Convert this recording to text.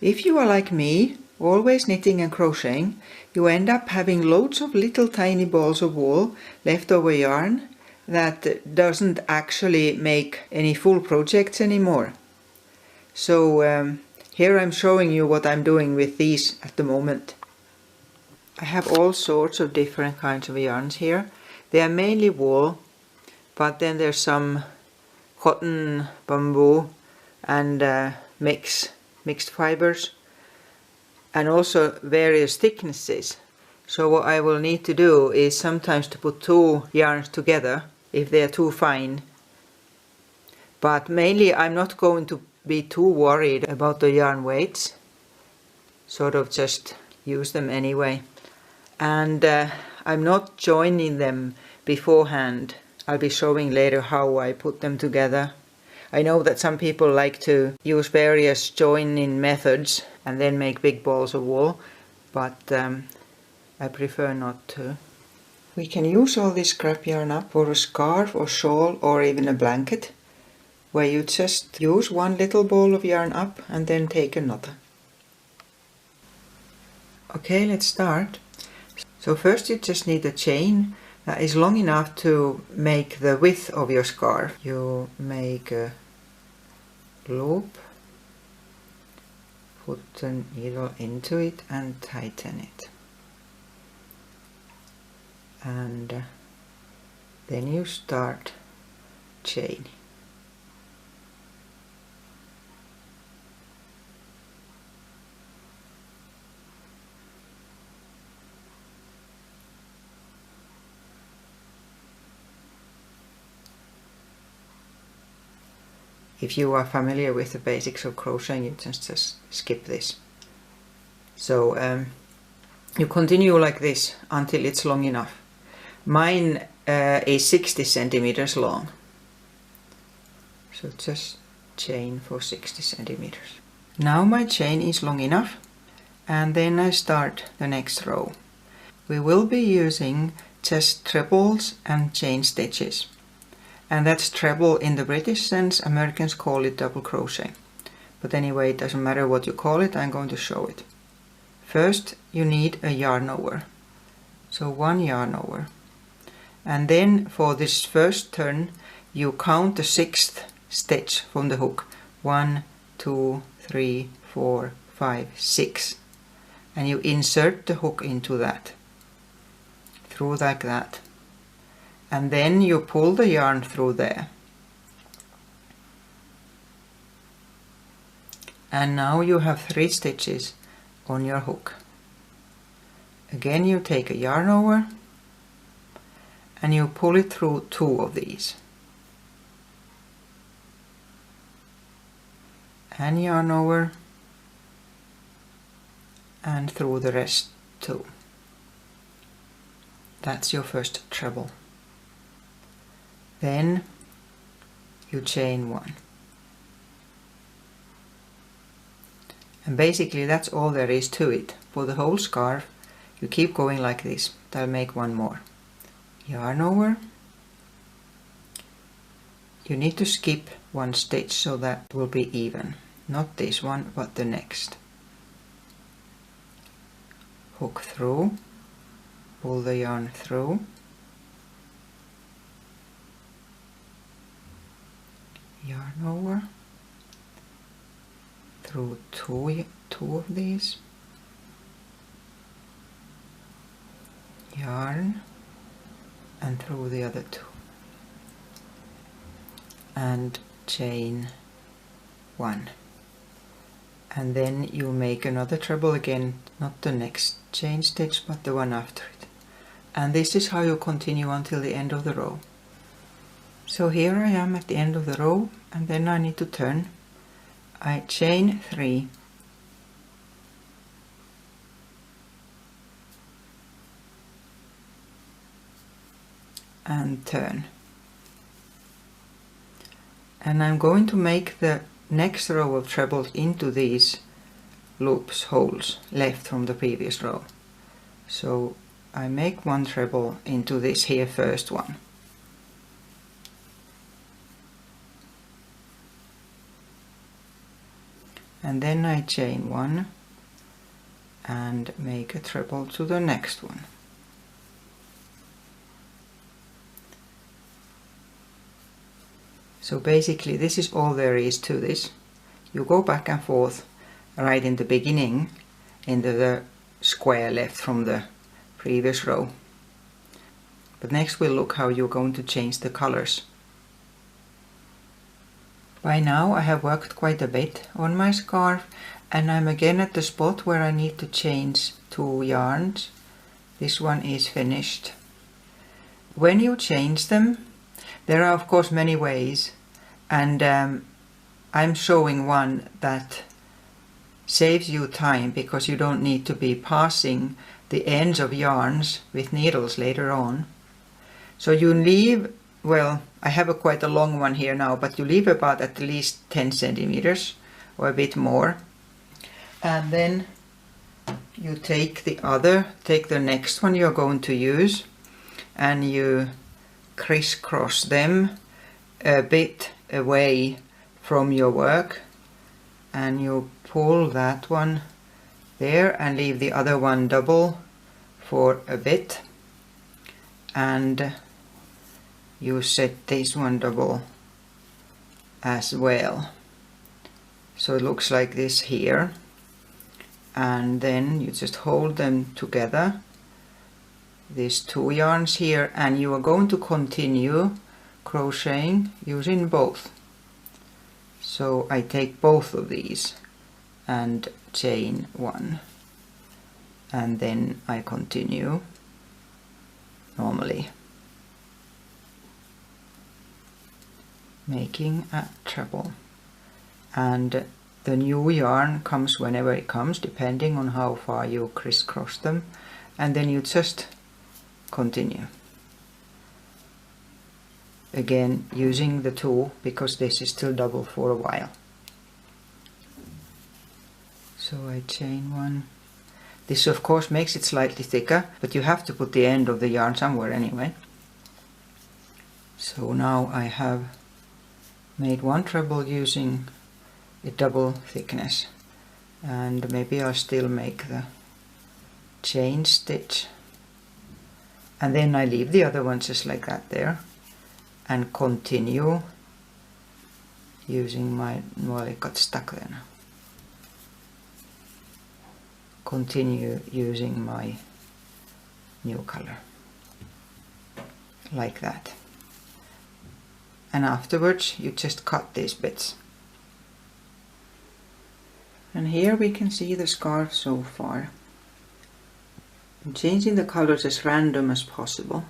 If you are like me, always knitting and crocheting, you end up having loads of little tiny balls of wool, leftover yarn, that doesn't actually make any full projects anymore. So here I'm showing you what I'm doing with these at the moment. I have all sorts of different kinds of yarns here. They are mainly wool, but then there's some cotton, bamboo and mixed fibers, and also various thicknesses. So what I will need to do is sometimes to put two yarns together if they are too fine. But mainly I'm not going to be too worried about the yarn weights. Sort of just use them anyway. And I'm not joining them beforehand. I'll be showing later how I put them together. I know that some people like to use various joining methods and then make big balls of wool, but I prefer not to. We can use all this scrap yarn up for a scarf or shawl or even a blanket, where you just use one little ball of yarn up and then take another. Okay, let's start. So first you just need a chain that is long enough to make the width of your scarf. You make a loop, put the needle into it and tighten it. And then you start chaining. If you are familiar with the basics of crocheting, you just skip this. So you continue like this until it's long enough. Mine is 60 centimeters long. So just chain for 60 centimeters. Now my chain is long enough, and then I start the next row. We will be using just trebles and chain stitches. And that's treble in the British sense. Americans call it double crochet. But anyway, it doesn't matter what you call it, I'm going to show it. First you need a yarn over. So one yarn over. And then for this first turn you count the 6th stitch from the hook. 1, 2, 3, 4, 5, 6. And you insert the hook into that. Through like that. And then you pull the yarn through there. And now you have 3 stitches on your hook. Again you take a yarn over and you pull it through 2 of these. And yarn over and through the rest too. That's your first treble. Then you chain 1. And basically that's all there is to it. For the whole scarf you keep going like this. I'll make one more. Yarn over. You need to skip 1 stitch so that will be even. Not this one, but the next. Hook through. Pull the yarn through. Yarn over through two of these, yarn and through the other 2, and chain 1, and then you make another treble again, not the next chain stitch but the one after it, and this is how you continue until the end of the row. So here I am at the end of the row, and then I need to turn. I chain 3, and turn. And I'm going to make the next row of trebles into these loops, holes left from the previous row. So I make 1 treble into this here first one. and then I chain 1 and make a treble to the next one. So basically this is all there is to this. You go back and forth right in the beginning into the square left from the previous row. But next we'll look how you're going to change the colors. By now I have worked quite a bit on my scarf, and I'm again at the spot where I need to change 2 yarns. This one is finished. When you change them, there are of course many ways, and I'm showing one that saves you time because you don't need to be passing the ends of yarns with needles later on. So you leave, well, I have quite a long one here now, but you leave about at least 10 centimeters or a bit more. And then you take the next one you're going to use, and you crisscross them a bit away from your work, and you pull that one there and leave the other one double for a bit, and you set this one double as well, so it looks like this here, and then you just hold them together, these 2 yarns here, and you are going to continue crocheting using both. So I take both of these and chain 1, and then I continue normally, making a treble, and the new yarn comes whenever it comes, depending on how far you crisscross them, and then you just continue. Again using the 2 because this is still double for a while. So I chain 1. This of course makes it slightly thicker, but you have to put the end of the yarn somewhere anyway. So now I have made 1 treble using a double thickness, and maybe I'll still make the chain stitch, and then I leave the other one just like that there, and continue using my, well, it got stuck then. Continue using my new color, like that. And afterwards you just cut these bits. And here we can see the scarf so far. I'm changing the colors as random as possible.